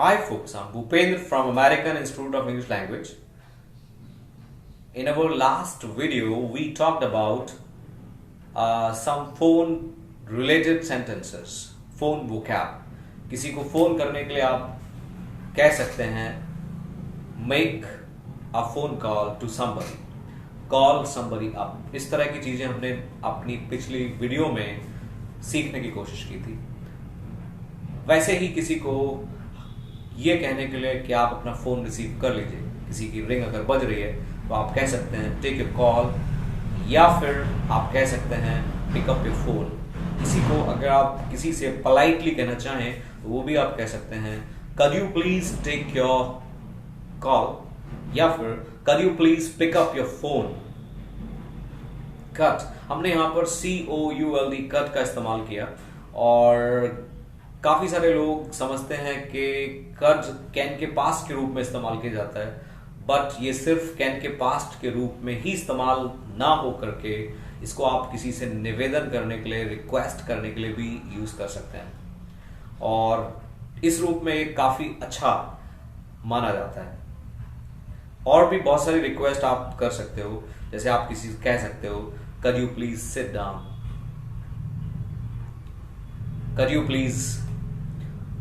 Hi folks, I'm Bhupendra from American Institute of English Language. In our last video, we talked about some phone related sentences, phone vocab. किसी को phone करने के लिए आप कह सकते हैं make a phone call to somebody, call somebody up. इस तरह की चीजें हमने अपनी पिछली वीडियो में सीखने की कोशिश की थी. वैसे ही किसी को ये कहने के लिए कि आप अपना फोन रिसीव कर लीजिए, किसी की रिंग अगर बज रही है तो आप कह सकते हैं टेक योर कॉल, या फिर आप कह सकते हैं पिक अप योर फोन. किसी को अगर आप किसी से पोलाइटली कहना चाहें तो वो भी आप कह सकते हैं could you please take your call, या फिर could you please pick up your phone. Cut, हमने यहाँ पर COULD कट का इस्तेमाल किया और काफी सारे लोग समझते हैं कि कट कैन के पास्ट के रूप में इस्तेमाल किया जाता है, बट ये सिर्फ कैन के पास्ट के रूप में ही इस्तेमाल ना हो करके इसको आप किसी से निवेदन करने के लिए, रिक्वेस्ट करने के लिए भी यूज कर सकते हैं और इस रूप में ये काफी अच्छा माना जाता है. और भी बहुत सारी रिक्वेस्ट आप कर सकते हो, जैसे आप किसी से कह सकते हो could you please sit down, could you please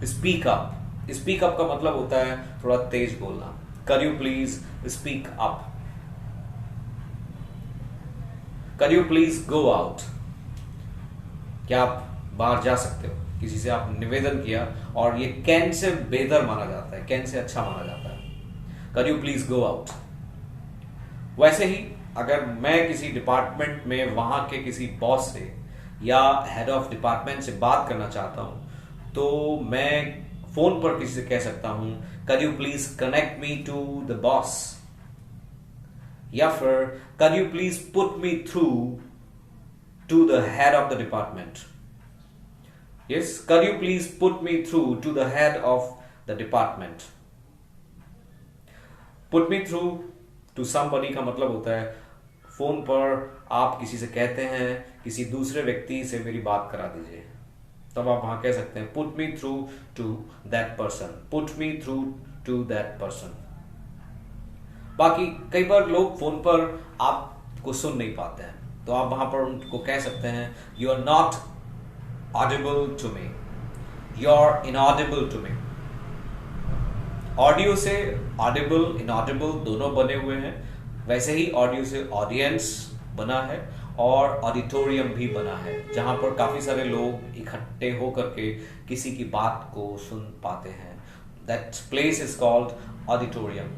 speak up. speak up का मतलब होता है थोड़ा तेज बोलना. could you please speak up, could you please go out. क्या आप बाहर जा सकते हो, किसी से आप निवेदन किया और ये कैन से बेहतर माना जाता है, कैन से अच्छा माना जाता है. could you please go out. वैसे ही अगर मैं किसी डिपार्टमेंट में वहां के किसी बॉस से या हेड ऑफ डिपार्टमेंट से बात करना चाहता हूं तो मैं फोन पर किसी से कह सकता हूं could you please connect me to the boss, या फिर could you please put me through to the head of the department. Yes, could you please put me through to the head of the department. put me through to somebody का मतलब होता है phone पर आप किसी से कहते हैं किसी दूसरे व्यक्ति से मेरी बात करा दीजिए, तब आप वहां कह सकते हैं put me through to that person, put me through to that person. बाकी कई बार लोग फोन पर आपको सुन नहीं पाते हैं तो आप वहां पर उनको कह सकते हैं you are not audible to me, you are inaudible to me. Audio से ऑडिबल, इनऑडिबल दोनों बने हुए हैं, वैसे ही ऑडियो से ऑडियंस बना है और ऑडिटोरियम भी बना है, जहां पर काफी सारे लोग इकट्ठे होकर के किसी की बात को सुन पाते हैं. That place is called auditorium,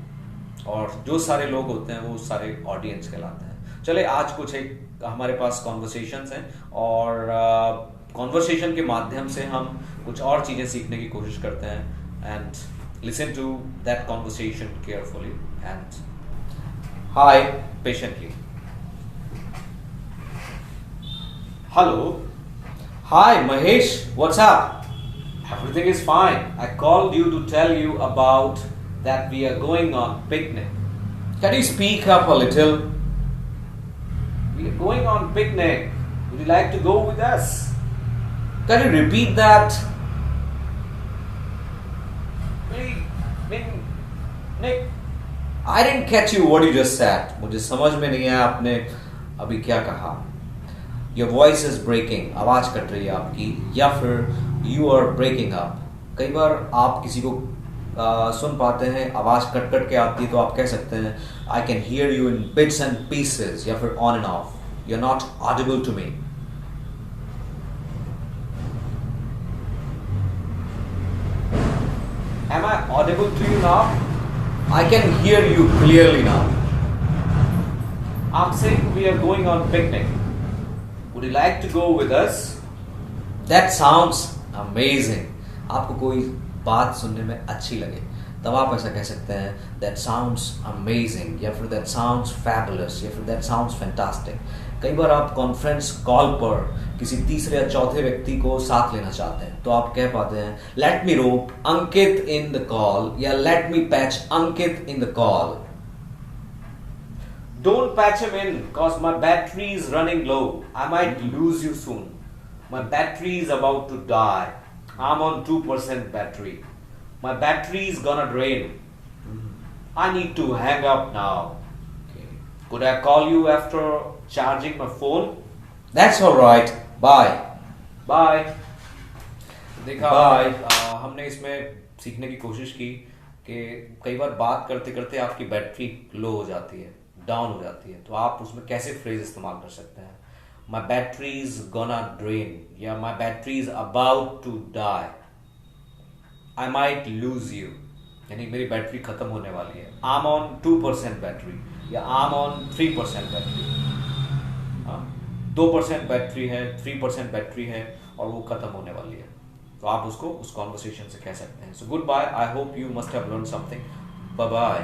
और जो सारे लोग होते हैं वो सारे ऑडियंस कहलाते हैं. चले आज कुछ एक हमारे पास कॉन्वर्सेशंस हैं और कॉन्वर्सेशन के माध्यम से हम कुछ और चीजें सीखने की कोशिश करते हैं. And listen to that conversation carefully and hi patiently. Hello. Hi Mahesh, what's up? Everything is fine. I called you to tell you about that we are going on picnic. Can you speak up a little? We are going on picnic. Would you like to go with us? Can you repeat that? Nick, I didn't catch you what you just said. मुझे समझ में नहीं आया आपने अभी क्या कहा. Your voice is breaking. आवाज कट रही है आपकी, या फिर you are breaking up. कई बार आप किसी को सुन पाते हैं, आवाज कट कट के आती है तो आप कह सकते हैं I can hear you in bits and pieces, या फिर on and off. You're not audible to me. Am I audible to you now? I can hear you clearly now. I'm saying we are going on picnic. Would you like to go with us? That sounds amazing. आपको कोई बात सुनने में अच्छी लगे तब आप ऐसा कह सकते हैं that sounds amazing, या फिर that sounds fabulous, या फिर that sounds fantastic. कई बार आप कॉन्फ्रेंस कॉल पर किसी तीसरे या चौथे व्यक्ति को साथ लेना चाहते हैं तो आप कह पाते हैं let me rope Ankit in the call, या let me patch Ankit in the call. Don't patch him in because my battery is running low, I might lose you soon. My battery is about to die, I am on 2% battery. My battery is gonna drain. I need to hang up now. Okay. Could I call you after charging my phone? That's all right. Bye. Bye. देखा Bye. हमने इसमें सीखने की कोशिश की कि कई बार बात करते करते आपकी बैटरी लो हो जाती है, डाउन हो जाती है, तो आप उसमें कैसे फ्रेज इस्तेमाल कर सकते हैं? My battery is gonna drain, या my battery is about to die, I might lose you, यानी मेरी बैटरी खत्म होने वाली है। आई एम ऑन 2% बैटरी, या आई एम ऑन 3% बैटरी। 2% बैटरी है, 3% बैटरी है, और वो खत्म होने वाली है, तो आप उसको उस कॉन्वर्सेशन से कह सकते हैं। So good bye, I hope you must have learn something. Bye bye.